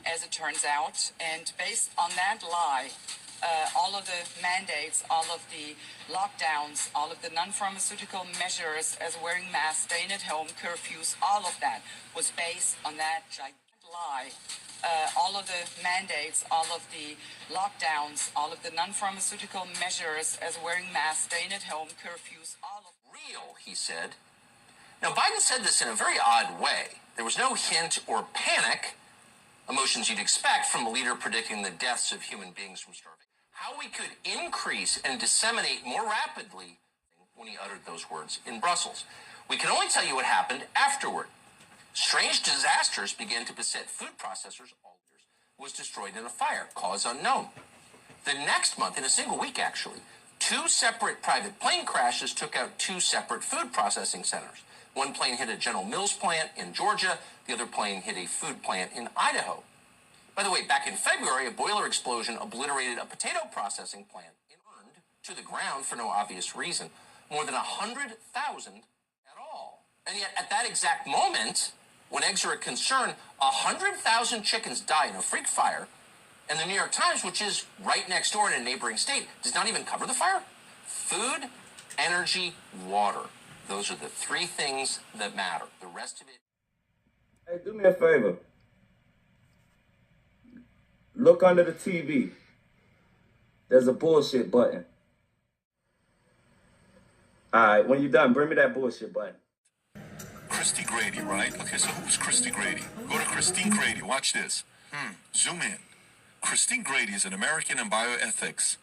as it turns out. And based on that lie, all of the mandates, all of the lockdowns, all of the non-pharmaceutical measures as wearing masks, staying at home, curfews, all of that was based on that gigantic lie. All of the mandates, all of the lockdowns, all of the non-pharmaceutical measures as wearing masks, staying at home, curfews, all of real, he said. Now, Biden said this in a very odd way. There was no hint or panic, emotions you'd expect from a leader predicting the deaths of human beings from starvation. How we could increase and disseminate more rapidly when he uttered those words in Brussels. We can only tell you what happened afterward. Strange disasters began to beset food processors. All years was destroyed in a fire, cause unknown. The next month, in a single week actually, 2 separate private plane crashes took out 2 separate food processing centers. One plane hit a General Mills plant in Georgia. The other plane hit a food plant in Idaho. By the way, back in February, a boiler explosion obliterated a potato processing plant and burned to the ground for no obvious reason. More than 100,000 at all. And yet, at that exact moment, when eggs are a concern, 100,000 chickens die in a freak fire, and the New York Times, which is right next door in a neighboring state, does not even cover the fire. Food, energy, water. Those are the 3 things that matter. The rest of it... Hey, do me a favor. Look under the TV. There's a bullshit button. Alright, when you're done, bring me that bullshit button. Christy Grady, right? Okay, so who's Christy Grady? Go to Christine Grady. Watch this. Zoom in. Christine Grady is an American in bioethics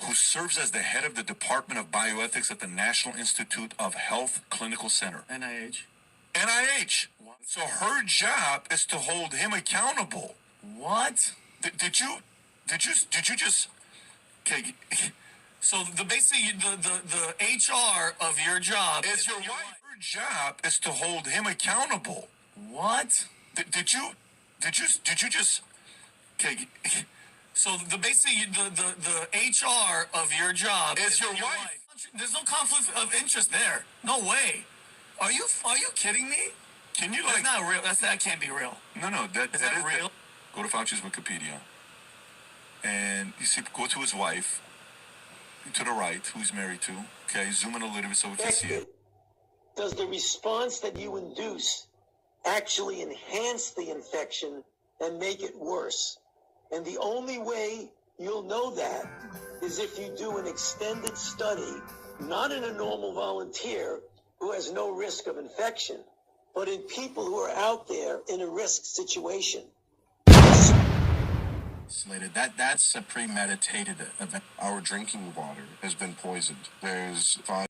who serves as the head of the Department of Bioethics at the National Institute of Health Clinical Center. NIH. NIH. So her job is to hold him accountable. What? Did you just... Okay. So basically the HR of your job is your wife. Her job is to hold him accountable. What? Did you just... Okay. So basically the HR of your job is your wife. There's no conflict of interest there. No way. Are you kidding me? Can you That's not real. That can't be real. No, that is real. Go to Fauci's Wikipedia, and you see, go to his wife, to the right, who he's married to. Okay, zoom in a little bit so we can see it. Does the response that you induce actually enhance the infection and make it worse? And the only way you'll know that is if you do an extended study, not in a normal volunteer who has no risk of infection, but in people who are out there in a risk situation. That's a premeditated event. Our drinking water has been poisoned. There's 5...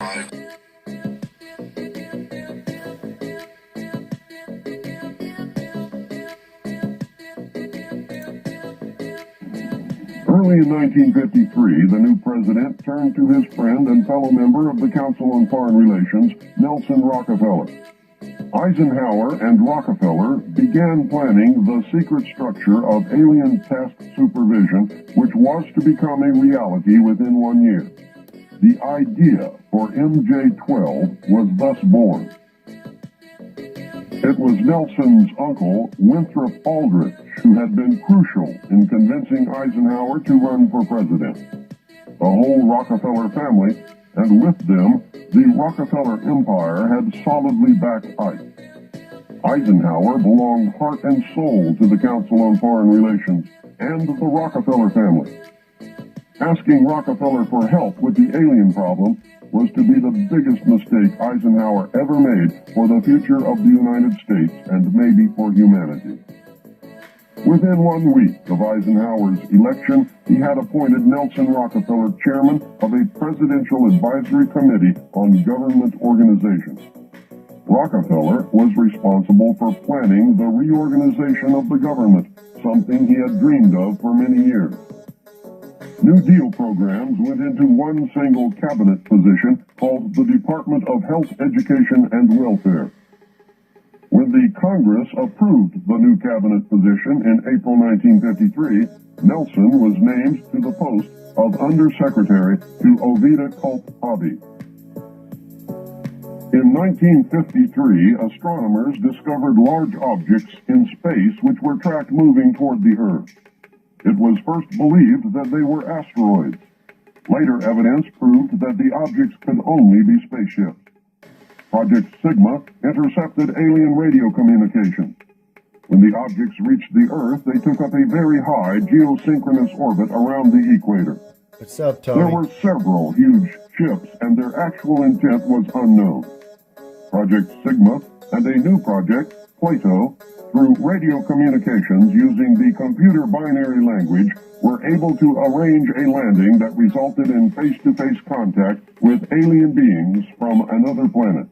Early in 1953, the new president turned to his friend and fellow member of the Council on Foreign Relations, Nelson Rockefeller. Eisenhower and Rockefeller began planning the secret structure of alien test supervision, which was to become a reality within 1 year. The idea for MJ-12 was thus born. It was Nelson's uncle, Winthrop Aldrich, who had been crucial in convincing Eisenhower to run for president. The whole Rockefeller family, and with them, the Rockefeller empire, had solidly backed Ike. Eisenhower belonged heart and soul to the Council on Foreign Relations and the Rockefeller family. Asking Rockefeller for help with the alien problem was to be the biggest mistake Eisenhower ever made for the future of the United States and maybe for humanity. Within 1 week of Eisenhower's election, he had appointed Nelson Rockefeller chairman of a Presidential Advisory Committee on Government Organizations. Rockefeller was responsible for planning the reorganization of the government, something he had dreamed of for many years. New Deal programs went into one single cabinet position called the Department of Health, Education, and Welfare. When the Congress approved the new cabinet position in April 1953, Nelson was named to the post of Undersecretary to Ovida Culp Hobby. In 1953, astronomers discovered large objects in space which were tracked moving toward the Earth. It was first believed that they were asteroids. Later evidence proved that the objects could only be spaceships. Project Sigma intercepted alien radio communications. When the objects reached the Earth, they took up a very high geosynchronous orbit around the equator. What's up, Tony? There were several huge ships, and their actual intent was unknown. Project Sigma and a new project, Plato, through radio communications using the computer binary language, were able to arrange a landing that resulted in face-to-face contact with alien beings from another planet.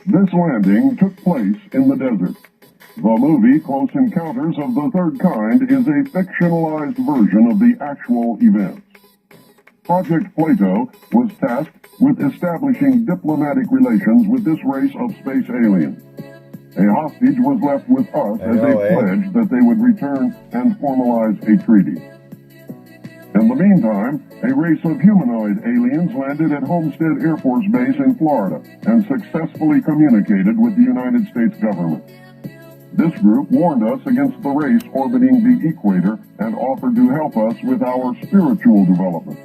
This landing took place in the desert. The movie Close Encounters of the Third Kind is a fictionalized version of the actual events. Project Plato was tasked with establishing diplomatic relations with this race of space aliens. A hostage was left with us as a pledge that they would return and formalize a treaty. In the meantime, a race of humanoid aliens landed at Homestead Air Force Base in Florida and successfully communicated with the United States government. This group warned us against the race orbiting the equator and offered to help us with our spiritual development.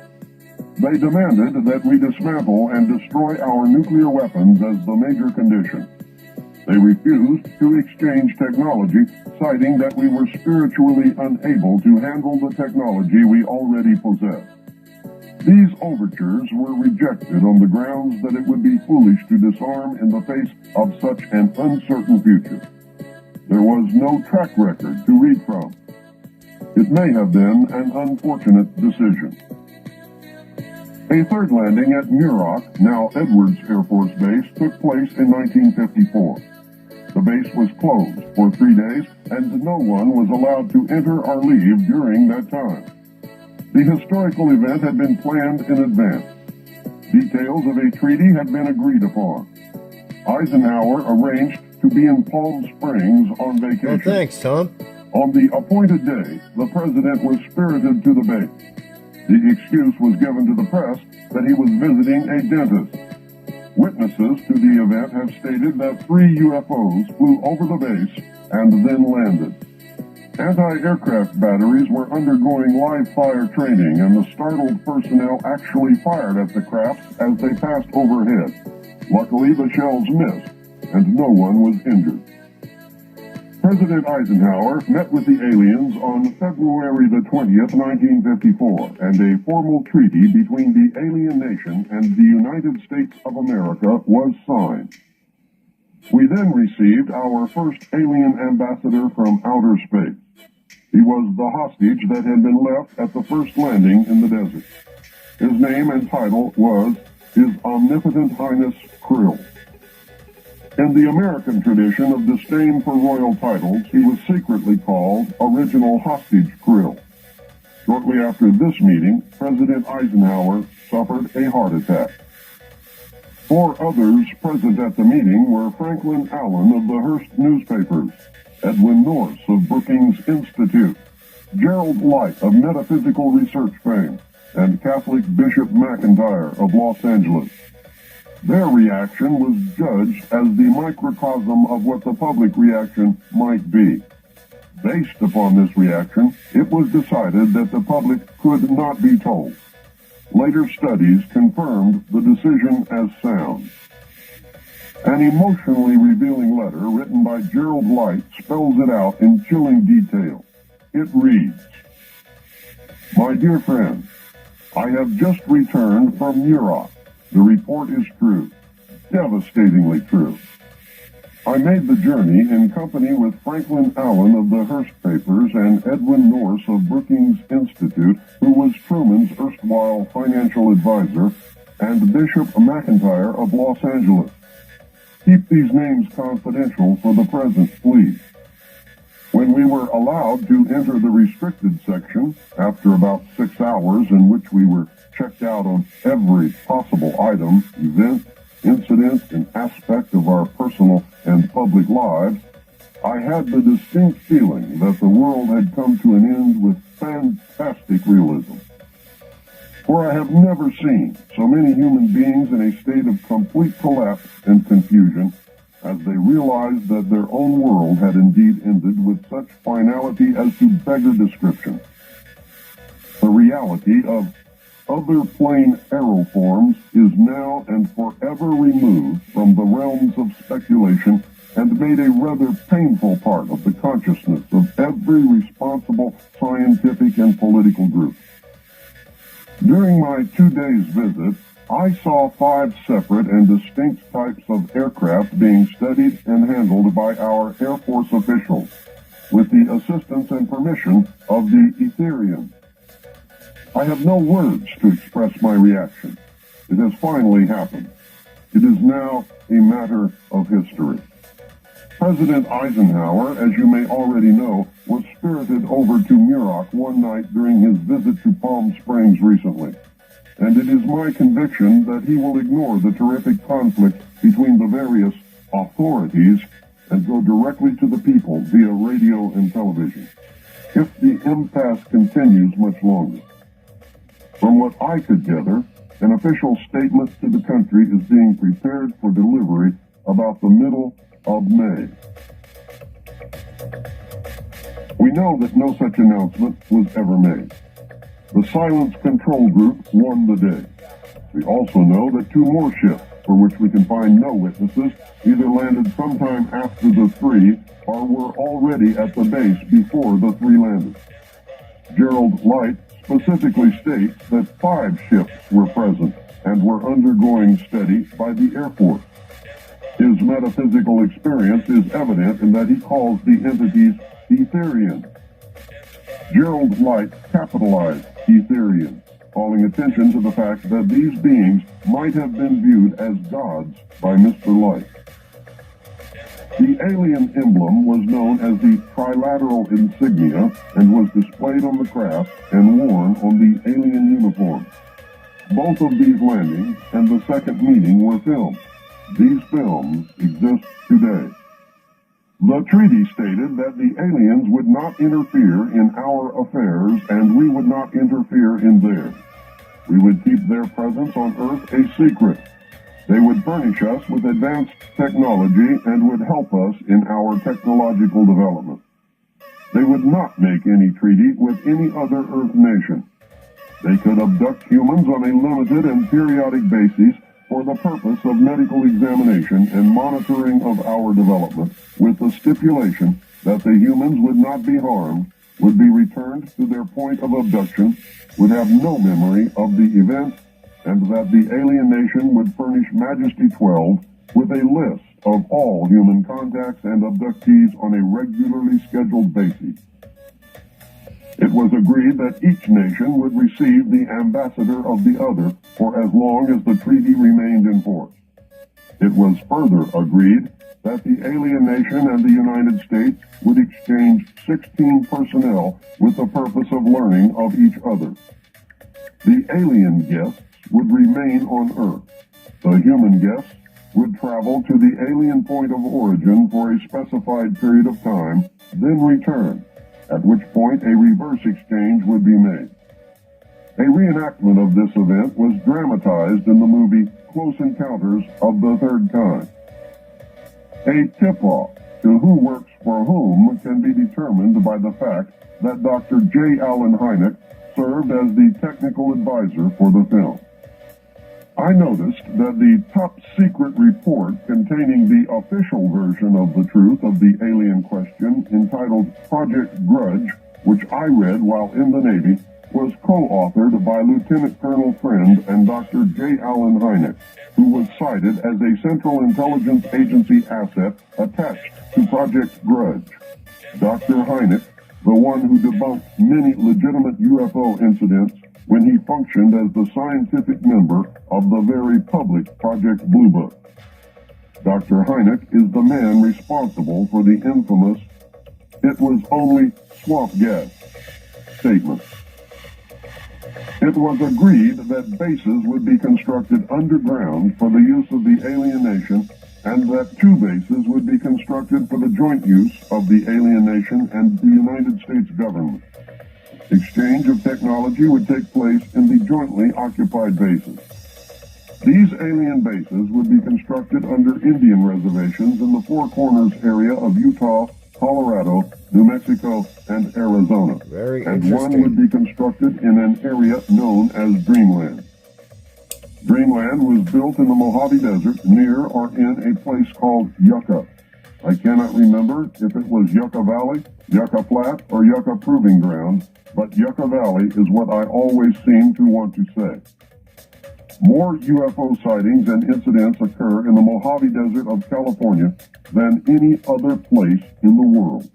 They demanded that we dismantle and destroy our nuclear weapons as the major condition. They refused to exchange technology, citing that we were spiritually unable to handle the technology we already possessed. These overtures were rejected on the grounds that it would be foolish to disarm in the face of such an uncertain future. There was no track record to read from. It may have been an unfortunate decision. A third landing at Muroc, now Edwards Air Force Base, took place in 1954. The base was closed for 3 days, and no one was allowed to enter or leave during that time. The historical event had been planned in advance. Details of a treaty had been agreed upon. Eisenhower arranged to be in Palm Springs on vacation. Well, thanks, Tom. On the appointed day, the president was spirited to the base. The excuse was given to the press that he was visiting a dentist. Witnesses to the event have stated that 3 UFOs flew over the base and then landed. Anti-aircraft batteries were undergoing live fire training, and the startled personnel actually fired at the crafts as they passed overhead. Luckily, the shells missed, and no one was injured. President Eisenhower met with the aliens on February the 20th, 1954, and a formal treaty between the alien nation and the United States of America was signed. We then received our first alien ambassador from outer space. He was the hostage that had been left at the first landing in the desert. His name and title was His Omnipotent Highness Krill. In the American tradition of disdain for royal titles, he was secretly called Original Hostage Krill. Shortly after this meeting, President Eisenhower suffered a heart attack. 4 others present at the meeting were Franklin Allen of the Hearst newspapers, Edwin Norris of Brookings Institute, Gerald Light of Metaphysical Research fame, and Catholic Bishop McIntyre of Los Angeles. Their reaction was judged as the microcosm of what the public reaction might be. Based upon this reaction, it was decided that the public could not be told. Later studies confirmed the decision as sound. An emotionally revealing letter written by Gerald Light spells it out in chilling detail. It reads, "My dear friend, I have just returned from Muroc. The report is true, devastatingly true. I made the journey in company with Franklin Allen of the Hearst papers and Edwin Norris of Brookings Institute, who was Truman's erstwhile financial advisor, and Bishop McIntyre of Los Angeles. Keep these names confidential for the present, please. When we were allowed to enter the restricted section, after about 6 hours in which we were checked out on every possible item, event, incident, and aspect of our personal and public lives, I had the distinct feeling that the world had come to an end with fantastic realism. For I have never seen so many human beings in a state of complete collapse and confusion as they realized that their own world had indeed ended with such finality as to beggar description. The reality of other plane aeroforms is now and forever removed from the realms of speculation and made a rather painful part of the consciousness of every responsible scientific and political group. During my 2 days visit, I saw 5 separate and distinct types of aircraft being studied and handled by our Air Force officials, with the assistance and permission of the Etherians. I have no words to express my reaction. It has finally happened. It is now a matter of history. President Eisenhower, as you may already know, was spirited over to Muroc one night during his visit to Palm Springs recently. And it is my conviction that he will ignore the terrific conflict between the various authorities and go directly to the people via radio and television, if the impasse continues much longer. From what I could gather, an official statement to the country is being prepared for delivery about the middle of May. We know that no such announcement was ever made. The Silence Control Group won the day. We also know that 2 more ships, for which we can find no witnesses, either landed sometime after the 3 or were already at the base before the 3 landed. Gerald Light specifically states that 5 ships were present and were undergoing study by the Air Force. His metaphysical experience is evident in that he calls the entities Etherians. Gerald Light capitalized Etherians, calling attention to the fact that these beings might have been viewed as gods by Mr. Light. The alien emblem was known as the trilateral insignia and was displayed on the craft and worn on the alien uniform. Both of these landings and the second meeting were filmed. These films exist today. The treaty stated that the aliens would not interfere in our affairs and we would not interfere in theirs. We would keep their presence on Earth a secret. They would furnish us with advanced technology and would help us in our technological development. They would not make any treaty with any other Earth nation. They could abduct humans on a limited and periodic basis for the purpose of medical examination and monitoring of our development, with the stipulation that the humans would not be harmed, would be returned to their point of abduction, would have no memory of the event, and that the alien nation would furnish Majesty 12 with a list of all human contacts and abductees on a regularly scheduled basis. It was agreed that each nation would receive the ambassador of the other for as long as the treaty remained in force. It was further agreed that the alien nation and the United States would exchange 16 personnel with the purpose of learning of each other. The alien guests would remain on Earth. The human guests would travel to the alien point of origin for a specified period of time, then return, at which point a reverse exchange would be made. A reenactment of this event was dramatized in the movie Close Encounters of the Third Kind. A tip-off to who works for whom can be determined by the fact that Dr. J. Allen Hynek served as the technical advisor for the film. I noticed that the top-secret report containing the official version of the truth of the alien question, entitled Project Grudge, which I read while in the Navy, was co-authored by Lieutenant Colonel Friend and Dr. J. Allen Hynek, who was cited as a Central Intelligence Agency asset attached to Project Grudge. Dr. Hynek, the one who debunked many legitimate UFO incidents when he functioned as the scientific member of the very public Project Blue Book. Dr. Hynek is the man responsible for the infamous "it was only swamp gas" statement. It was agreed that bases would be constructed underground for the use of the alien nation, and that 2 bases would be constructed for the joint use of the alien nation and the United States government. Exchange of technology would take place in the jointly occupied bases. These alien bases would be constructed under Indian reservations in the Four Corners area of Utah, Colorado, New Mexico, and Arizona. Very and interesting. one would be constructed in an area known as Dreamland. Dreamland was built in the Mojave Desert near or in a place called Yucca. I cannot remember if it was Yucca Valley, Yucca Flat, or Yucca Proving Ground, but Yucca Valley is what I always seem to want to say. More UFO sightings and incidents occur in the Mojave Desert of California than any other place in the world.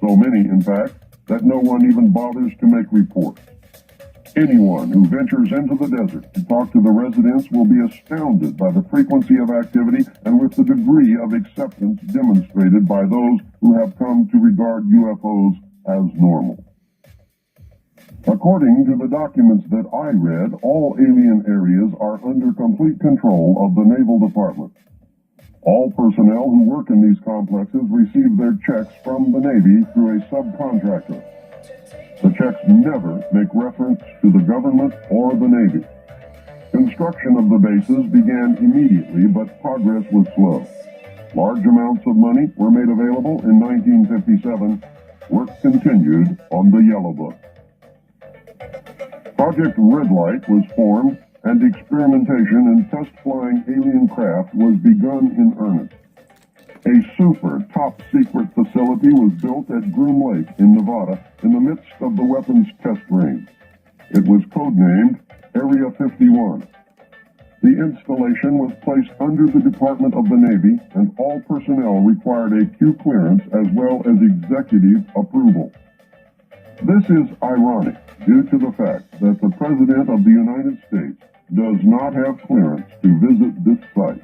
So many, in fact, that no one even bothers to make reports. Anyone who ventures into the desert to talk to the residents will be astounded by the frequency of activity and with the degree of acceptance demonstrated by those who have come to regard UFOs as normal. According to the documents that I read, all alien areas are under complete control of the Naval Department. All personnel who work in these complexes receive their checks from the Navy through a subcontractor. The checks never make reference to the government or the Navy. Construction of the bases began immediately, but progress was slow. Large amounts of money were made available in 1957. Work continued on the Yellow Book. Project Red Light was formed, and experimentation in test-flying alien craft was begun in earnest. A super top-secret facility was built at Groom Lake in Nevada in the midst of the weapons test range. It was codenamed Area 51. The installation was placed under the Department of the Navy, and all personnel required a Q clearance as well as executive approval. This is ironic due to the fact that the President of the United States does not have clearance to visit this site.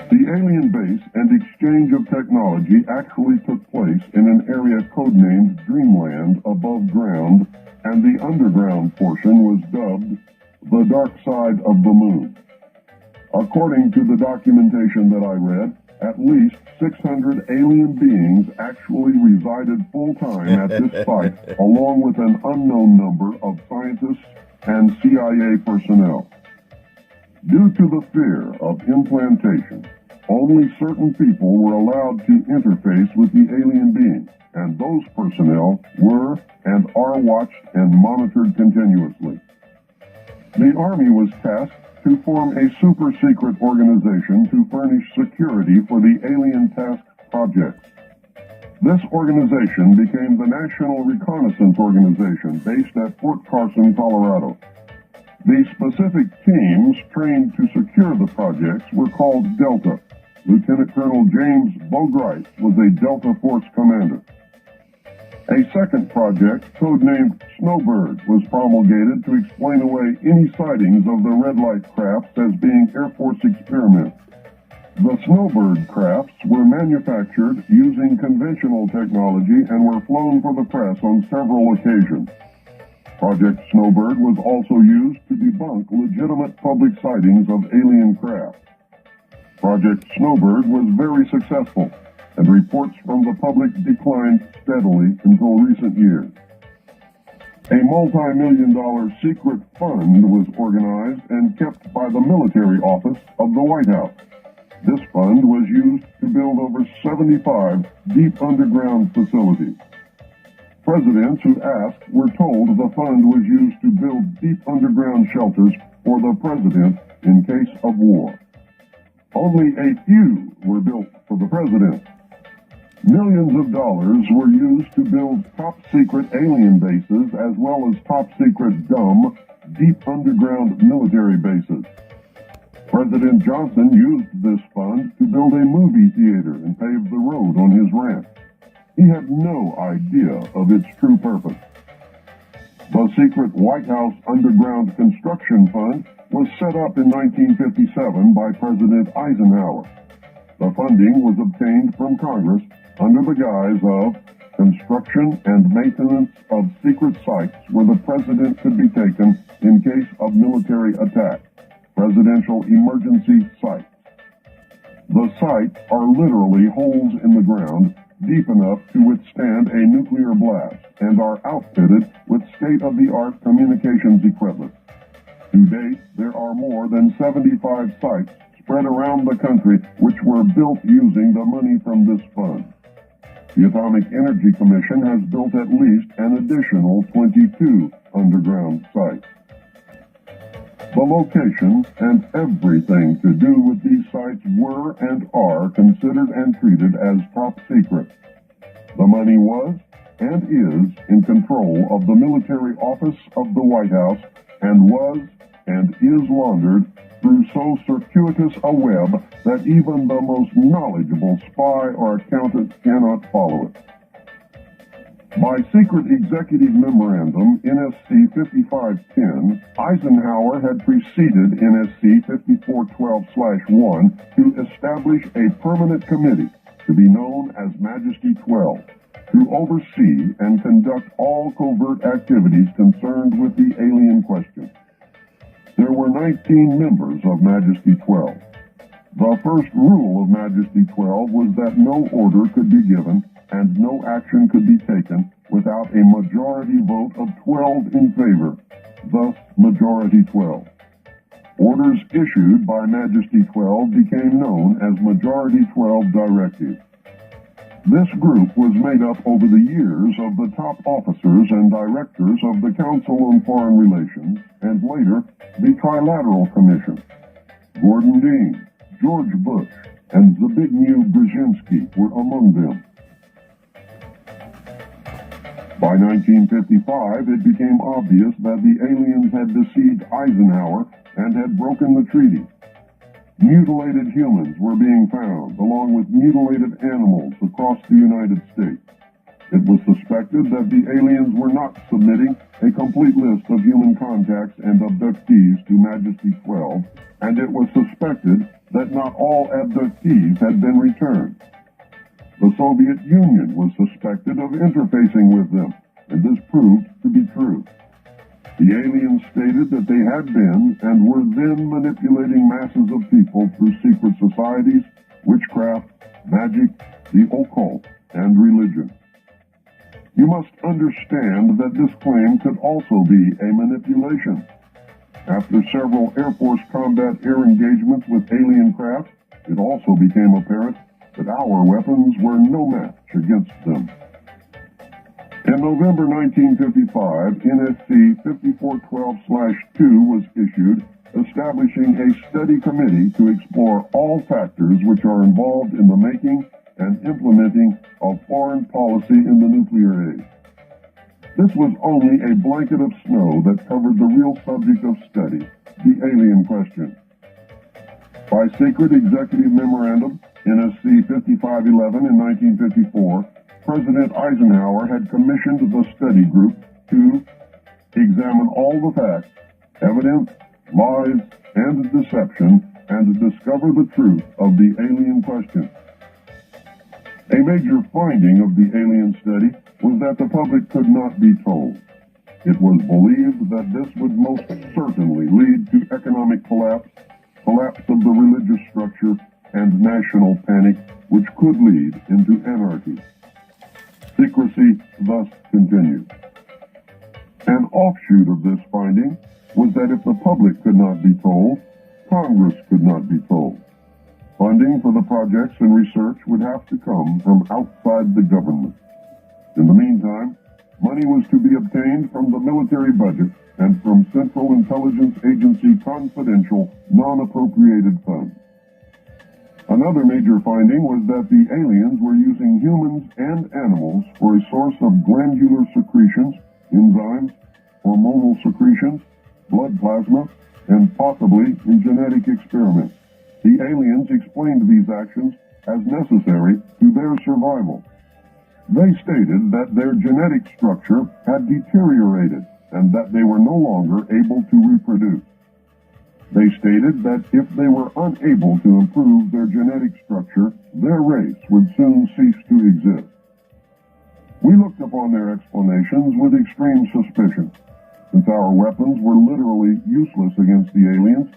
The alien base and exchange of technology actually took place in an area codenamed Dreamland above ground, and the underground portion was dubbed the Dark Side of the Moon. According to the documentation that I read, at least 600 alien beings actually resided full-time at this site, along with an unknown number of scientists and CIA personnel. Due to the fear of implantation, only certain people were allowed to interface with the alien beings, and those personnel were and are watched and monitored continuously. The Army was tasked to form a super-secret organization to furnish security for the alien task projects. This organization became the National Reconnaissance Organization based at Fort Carson, Colorado. The specific teams trained to secure the projects were called Delta. Lieutenant Colonel James Bogright was a Delta Force commander. A second project, codenamed Snowbird, was promulgated to explain away any sightings of the red light crafts as being Air Force experiments. The Snowbird crafts were manufactured using conventional technology and were flown for the press on several occasions. Project Snowbird was also used to debunk legitimate public sightings of alien craft. Project Snowbird was very successful, and reports from the public declined steadily until recent years. A multi-million-dollar secret fund was organized and kept by the military office of the White House. This fund was used to build over 75 deep underground facilities. Presidents who asked were told the fund was used to build deep underground shelters for the president in case of war. Only a few were built for the president. Millions of dollars were used to build top-secret alien bases as well as top-secret dumb, deep underground military bases. President Johnson used this fund to build a movie theater and pave the road on his ranch. He had no idea of its true purpose. The secret White House Underground Construction Fund was set up in 1957 by President Eisenhower. The funding was obtained from Congress under the guise of construction and maintenance of secret sites where the president could be taken in case of military attack, presidential emergency sites. The sites are literally holes in the ground deep enough to withstand a nuclear blast and are outfitted with state-of-the-art communications equipment. To date, there are more than 75 sites spread around the country which were built using the money from this fund. The Atomic Energy Commission has built at least an additional 22 underground sites. The location and everything to do with these sites were and are considered and treated as top secret. The money was and is in control of the military office of the White House and was and is laundered through so circuitous a web that even the most knowledgeable spy or accountant cannot follow it. By secret executive memorandum NSC 5510, Eisenhower had preceded NSC 5412/1 to establish a permanent committee to be known as Majesty 12 to oversee and conduct all covert activities concerned with the alien question. There were 19 members of Majesty 12. The first rule of Majesty 12 was that no order could be given and no action could be taken without a majority vote of 12 in favor, thus Majority 12. Orders issued by Majesty 12 became known as Majority 12 Directive. This group was made up over the years of the top officers and directors of the Council on Foreign Relations and later the Trilateral Commission. Gordon Dean, George Bush, and Zbigniew Brzezinski were among them. By 1955, it became obvious that the aliens had deceived Eisenhower and had broken the treaty. Mutilated humans were being found, along with mutilated animals across the United States. It was suspected that the aliens were not submitting a complete list of human contacts and abductees to Majesty 12, and it was suspected that not all abductees had been returned. The Soviet Union was suspected of interfacing with them, and this proved to be true. The aliens stated that they had been and were then manipulating masses of people through secret societies, witchcraft, magic, the occult, and religion. You must understand that this claim could also be a manipulation. After several Air Force combat air engagements with alien craft, it also became apparent that our weapons were no match against them. In November 1955, NSC 5412/2 was issued, establishing a study committee to explore all factors which are involved in the making and implementing of foreign policy in the nuclear age. This was only a blanket of snow that covered the real subject of study, the alien question. By secret executive memorandum, NSC 5511 in 1954, President Eisenhower had commissioned the study group to examine all the facts, evidence, lies, and deception, and discover the truth of the alien question. A major finding of the alien study was that the public could not be told. It was believed that this would most certainly lead to economic collapse, collapse of the religious structure, and national panic, which could lead into anarchy. Secrecy thus continued. An offshoot of this finding was that if the public could not be told, Congress could not be told. Funding for the projects and research would have to come from outside the government. In the meantime, money was to be obtained from the military budget and from Central Intelligence Agency confidential, non-appropriated funds. Another major finding was that the aliens were using humans and animals for a source of glandular secretions, enzymes, hormonal secretions, blood plasma, and possibly in genetic experiments. The aliens explained these actions as necessary to their survival. They stated that their genetic structure had deteriorated and that they were no longer able to reproduce. They stated that if they were unable to improve their genetic structure, their race would soon cease to exist. We looked upon their explanations with extreme suspicion. Since our weapons were literally useless against the aliens,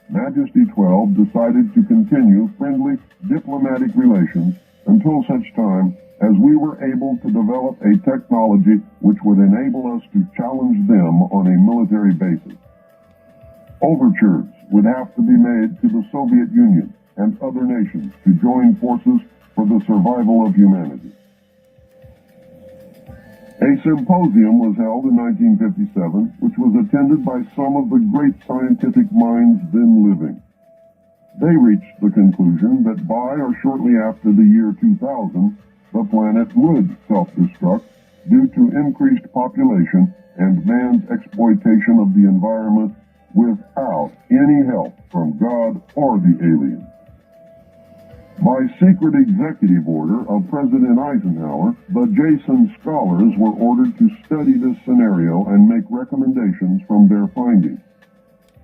Majesty 12 decided to continue friendly diplomatic relations until such time as we were able to develop a technology which would enable us to challenge them on a military basis. Overtures would have to be made to the Soviet Union and other nations to join forces for the survival of humanity. A symposium was held in 1957, which was attended by some of the great scientific minds then living. They reached the conclusion that by or shortly after the year 2000, the planet would self-destruct due to increased population and man's exploitation of the environment without any help from God or the aliens. By secret executive order of President Eisenhower, the Jason scholars were ordered to study this scenario and make recommendations from their findings.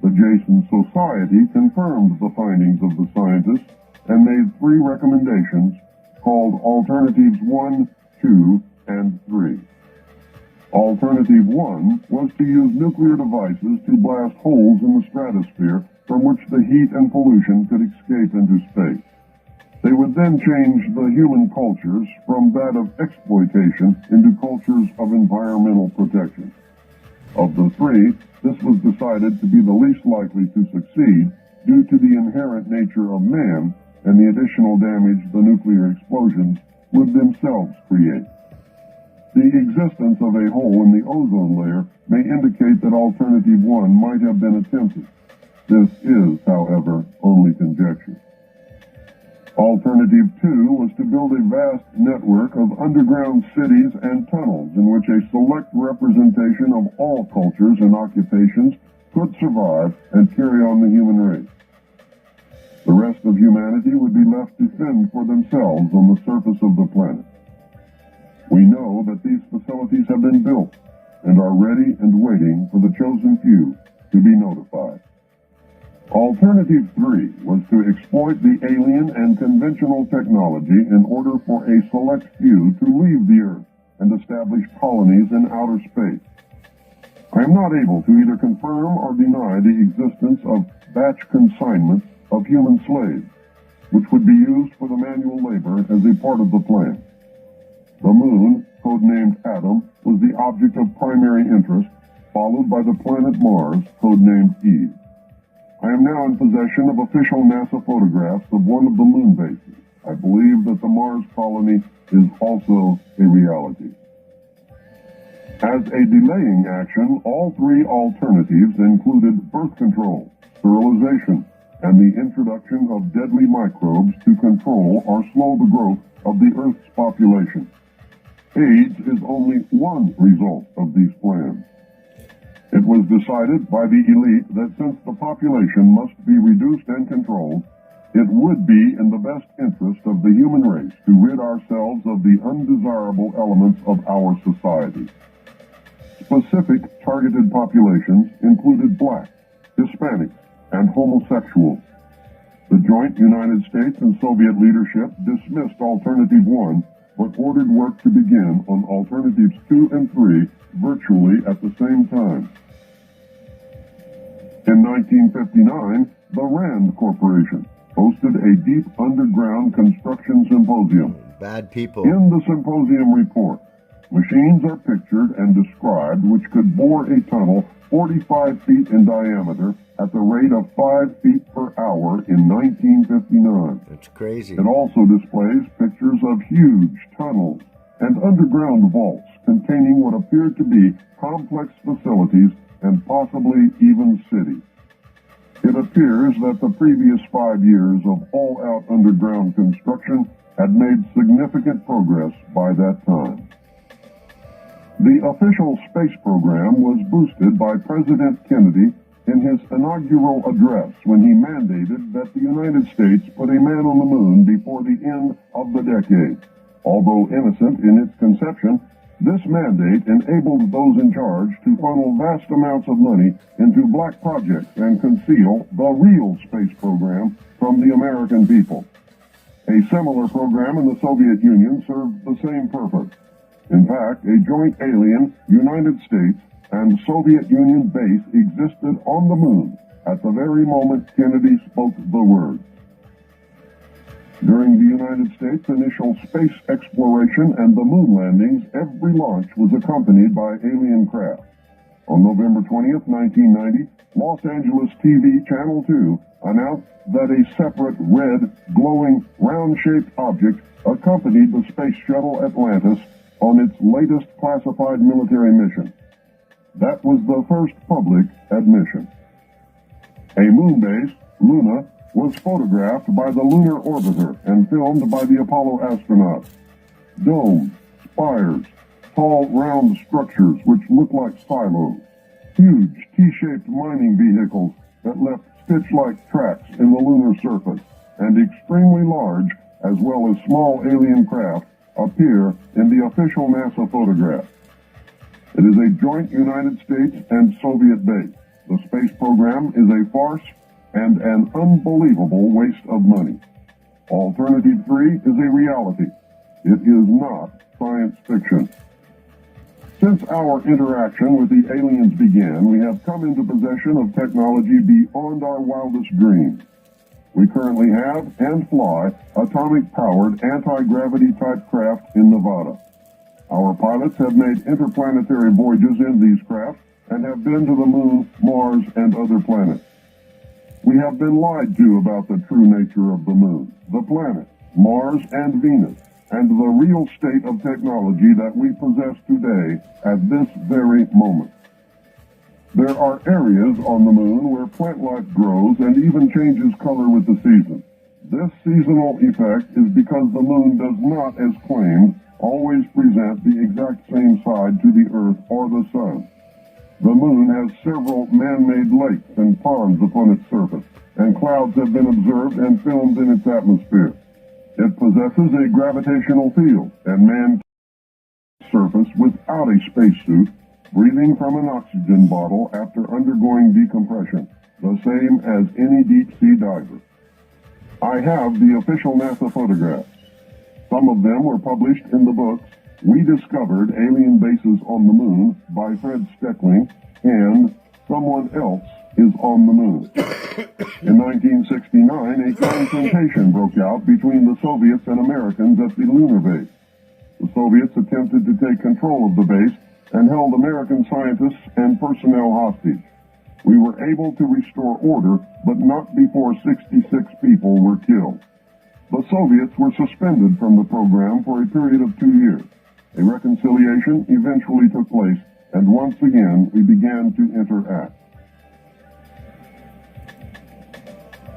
The Jason Society confirmed the findings of the scientists and made 3 recommendations called Alternatives 1, 2, and 3. Alternative 1 was to use nuclear devices to blast holes in the stratosphere from which the heat and pollution could escape into space. They would then change the human cultures from that of exploitation into cultures of environmental protection. Of the 3, this was decided to be the least likely to succeed due to the inherent nature of man and the additional damage the nuclear explosions would themselves create. The existence of a hole in the ozone layer may indicate that Alternative 1 might have been attempted. This is, however, only conjecture. Alternative 2 was to build a vast network of underground cities and tunnels in which a select representation of all cultures and occupations could survive and carry on the human race. The rest of humanity would be left to fend for themselves on the surface of the planet. We know that these facilities have been built and are ready and waiting for the chosen few to be notified. Alternative 3 was to exploit the alien and conventional technology in order for a select few to leave the Earth and establish colonies in outer space. I am not able to either confirm or deny the existence of batch consignments of human slaves, which would be used for the manual labor as a part of the plan. The moon, codenamed Adam, was the object of primary interest, followed by the planet Mars, codenamed Eve. I am now in possession of official NASA photographs of one of the moon bases. I believe that the Mars colony is also a reality. As a delaying action, all 3 alternatives included birth control, sterilization, and the introduction of deadly microbes to control or slow the growth of the Earth's population. AIDS is only one result of these plans. It was decided by the elite that since the population must be reduced and controlled, it would be in the best interest of the human race to rid ourselves of the undesirable elements of our society. Specific targeted populations included blacks, Hispanics, and homosexuals. The joint United States and Soviet leadership dismissed Alternative 1, but ordered work to begin on Alternatives 2 and 3 virtually at the same time. In 1959, the RAND Corporation hosted a deep underground construction symposium. Bad people. In the symposium report, machines are pictured and described which could bore a tunnel 45 feet in diameter at the rate of 5 feet per hour in 1959. That's crazy. It also displays pictures of huge tunnels and underground vaults containing what appeared to be complex facilities and possibly even cities. It appears that the previous 5 years of all-out underground construction had made significant progress by that time. The official space program was boosted by President Kennedy in his inaugural address when he mandated that the United States put a man on the moon before the end of the decade. Although innocent in its conception, this mandate enabled those in charge to funnel vast amounts of money into black projects and conceal the real space program from the American people. A similar program in the Soviet Union served the same purpose. In fact, a joint alien, United States, and Soviet Union base existed on the moon at the very moment Kennedy spoke the words. During the United States' initial space exploration and the moon landings, every launch was accompanied by alien craft. On November 20th, 1990, Los Angeles TV Channel 2 announced that a separate red, glowing, round-shaped object accompanied the Space Shuttle Atlantis on its latest classified military mission. That was the first public admission. A moon base, Luna, was photographed by the Lunar Orbiter and filmed by the Apollo astronauts. Domes, spires, tall round structures which look like silos, huge T-shaped mining vehicles that left stitch-like tracks in the lunar surface, and extremely large, as well as small alien craft, appear in the official NASA photograph. It is a joint United States and Soviet base. The space program is a farce and an unbelievable waste of money. Alternative 3 is a reality. It is not science fiction. Since our interaction with the aliens began, we have come into possession of technology beyond our wildest dreams. We currently have and fly atomic-powered anti-gravity type craft in Nevada. Our pilots have made interplanetary voyages in these craft and have been to the moon, Mars, and other planets. We have been lied to about the true nature of the moon, the planet, Mars, and Venus, and the real state of technology that we possess today at this very moment. There are areas on the moon where plant life grows and even changes color with the seasons. This seasonal effect is because the moon does not, as claimed, always present the exact same side to the Earth or the Sun. The moon has several man-made lakes and ponds upon its surface, and clouds have been observed and filmed in its atmosphere. It possesses a gravitational field, and man can surface without a spacesuit, breathing from an oxygen bottle after undergoing decompression, the same as any deep-sea diver. I have the official NASA photographs. Some of them were published in the books We Discovered Alien Bases on the Moon by Fred Steckling and Someone Else is on the Moon. In 1969, a confrontation broke out between the Soviets and Americans at the lunar base. The Soviets attempted to take control of the base and held American scientists and personnel hostage. We were able to restore order, but not before 66 people were killed. The Soviets were suspended from the program for a period of 2 years. A reconciliation eventually took place, and once again we began to interact.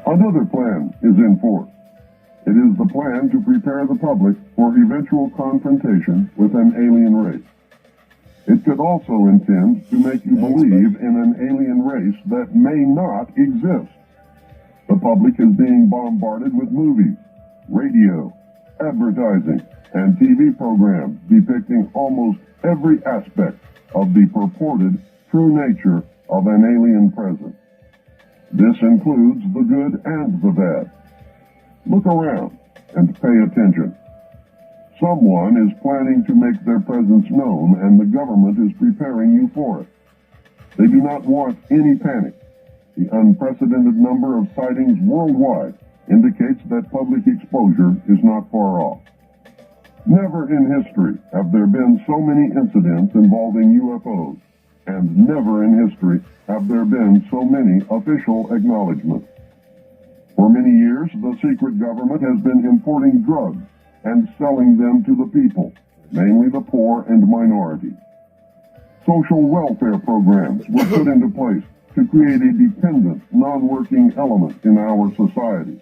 Another plan is in force. It is the plan to prepare the public for eventual confrontation with an alien race. It could also intend to make you believe in an alien race that may not exist. The public is being bombarded with movies, radio, advertising, and TV programs depicting almost every aspect of the purported true nature of an alien presence. This includes the good and the bad. Look around and pay attention. Someone is planning to make their presence known, and the government is preparing you for it. They do not want any panic. The unprecedented number of sightings worldwide indicates that public exposure is not far off. Never in history have there been so many incidents involving UFOs, and never in history have there been so many official acknowledgments. For many years, the secret government has been importing drugs and selling them to the people, mainly the poor and minority. Social welfare programs were put into place to create a dependent, non-working element in our society.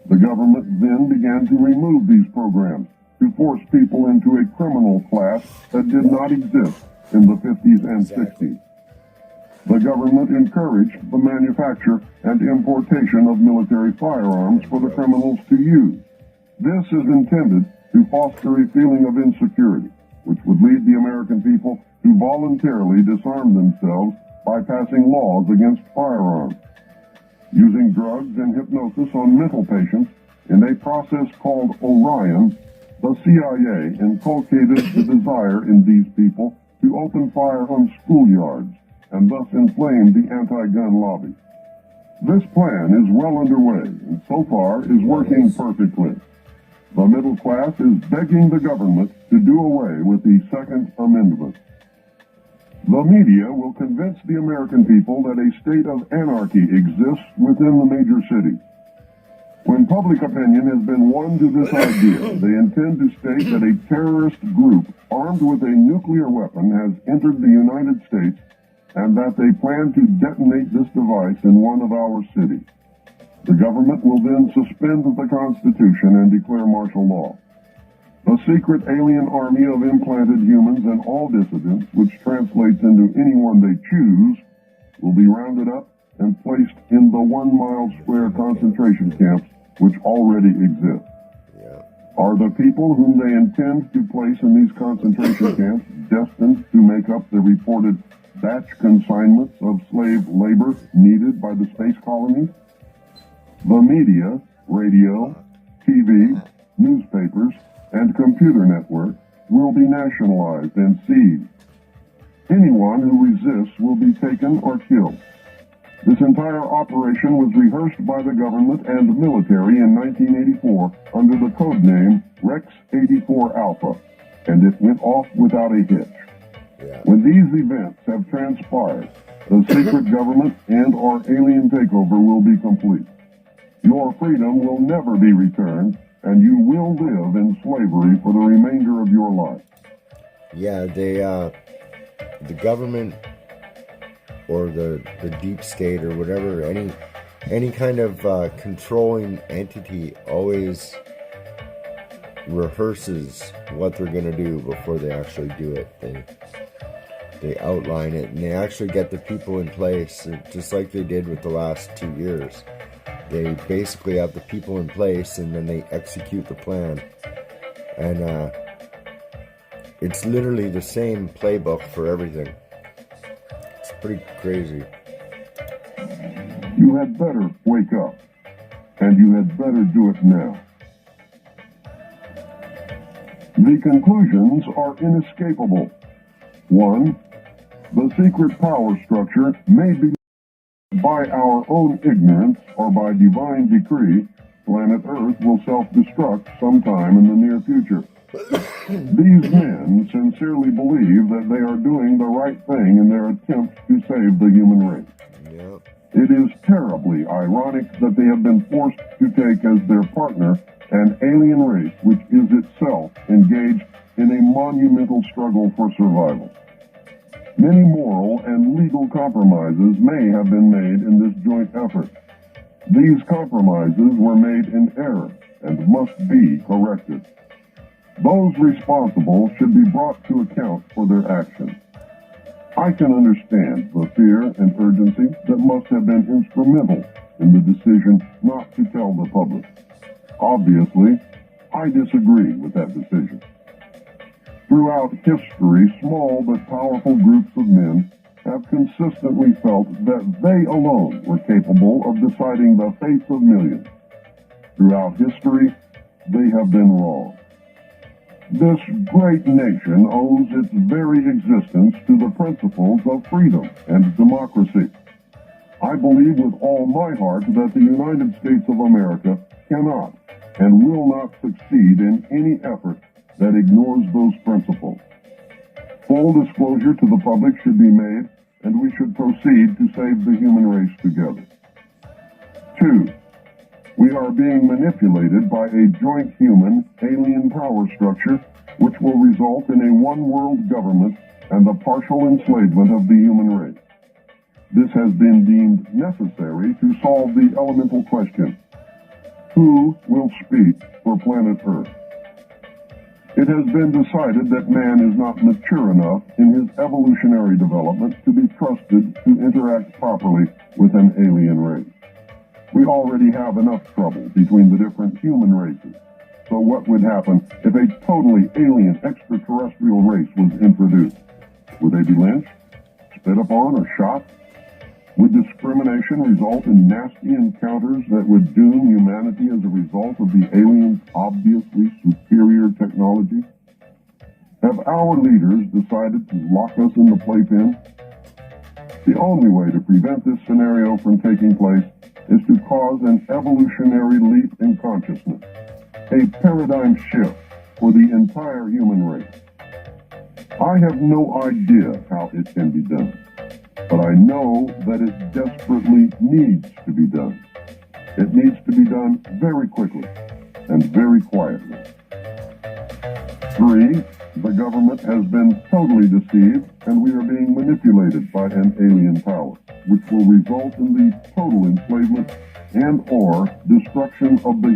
The government then began to remove these programs to force people into a criminal class that did not exist in the 50s and 60s. The government encouraged the manufacture and importation of military firearms for the criminals to use. This is intended to foster a feeling of insecurity, which would lead the American people to voluntarily disarm themselves by passing laws against firearms. Using drugs and hypnosis on mental patients in a process called Orion, the CIA inculcated the desire in these people to open fire on schoolyards and thus inflame the anti-gun lobby. This plan is well underway and so far is working perfectly. The middle class is begging the government to do away with the Second Amendment. The media will convince the American people that a state of anarchy exists within the major cities. When public opinion has been won to this idea, they intend to state that a terrorist group armed with a nuclear weapon has entered the United States and that they plan to detonate this device in one of our cities. The government will then suspend the Constitution and declare martial law. A secret alien army of implanted humans and all dissidents, which translates into anyone they choose, will be rounded up and placed in the 1 mile square concentration camps which already exist. Are the people whom they intend to place in these concentration camps destined to make up the reported batch consignments of slave labor needed by the space colonies? The media, radio, TV, newspapers, and computer networks will be nationalized and seized. Anyone who resists will be taken or killed. This entire operation was rehearsed by the government and military in 1984 under the code name Rex 84 Alpha, and it went off without a hitch. When these events have transpired, the secret government and our alien takeover will be complete. Your freedom will never be returned, and you will live in slavery for the remainder of your life. Yeah, the government or the deep state or whatever, any kind of controlling entity always rehearses what they're going to do before they actually do it. They outline it, and they actually get the people in place, just like they did with the last 2 years. They basically have the people in place, and then they execute the plan. And it's literally the same playbook for everything. It's pretty crazy. You had better wake up, and you had better do it now. The conclusions are inescapable. 1. The secret power structure may be by our own ignorance or by divine decree, planet Earth will self-destruct sometime in the near future. These men sincerely believe that they are doing the right thing in their attempt to save the human race. Yep. It is terribly ironic that they have been forced to take as their partner an alien race which is itself engaged in a monumental struggle for survival. Many moral and legal compromises may have been made in this joint effort. These compromises were made in error and must be corrected. Those responsible should be brought to account for their actions. I can understand the fear and urgency that must have been instrumental in the decision not to tell the public. Obviously, I disagree with that decision. Throughout history, small but powerful groups of men have consistently felt that they alone were capable of deciding the fates of millions. Throughout history, they have been wrong. This great nation owes its very existence to the principles of freedom and democracy. I believe with all my heart that the United States of America cannot and will not succeed in any effort that ignores those principles. Full disclosure to the public should be made, and we should proceed to save the human race together. 2. We are being manipulated by a joint human alien power structure which will result in a one-world government and the partial enslavement of the human race. This has been deemed necessary to solve the elemental question: who will speak for planet Earth? It has been decided that man is not mature enough in his evolutionary development to be trusted to interact properly with an alien race. We already have enough trouble between the different human races. So what would happen if a totally alien extraterrestrial race was introduced? Would they be lynched, spit upon, or shot? Would discrimination result in nasty encounters that would doom humanity as a result of the aliens' obviously superior technology? Have our leaders decided to lock us in the playpen? The only way to prevent this scenario from taking place is to cause an evolutionary leap in consciousness. a paradigm shift for the entire human race. I have no idea how it can be done, but I know that it desperately needs to be done. It needs to be done very quickly and very quietly. 3, the government has been totally deceived and we are being manipulated by an alien power, which will result in the total enslavement and or destruction of the